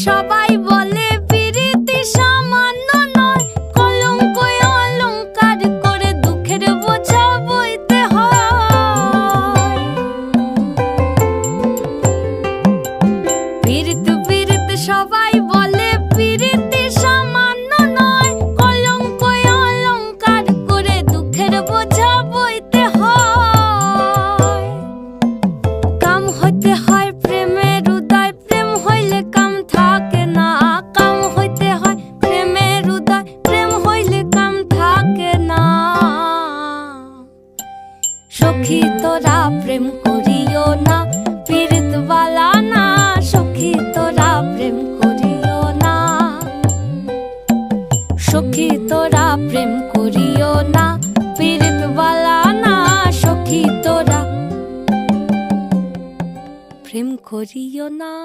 সবাই বলে পিরিতি সামান্য নয়, কলঙ্ক অলংকার করে দুঃখের বোঝা বইতে হয়। পিরিত পিরিত সবাই বলে পিরিতি সামান্য নয়, কলঙ্ক অলংকার করে দুঃখের বোঝা বইতে হয়। কাম হইতে হয় প্রেমের উদয়, প্রেম হইলে কাম থাকে না। কাম হইতে হয় প্রেমের উদয়, প্রেম হইলে কাম থাকে না। সখী তোরা প্রেম করিও না, পীড়িত বালা না। সখী তোরা প্রেম করিও না, সখী তোরা প্রেম করিও না, পীড়িত বালা না। সখী তোরা প্রেম করিও না।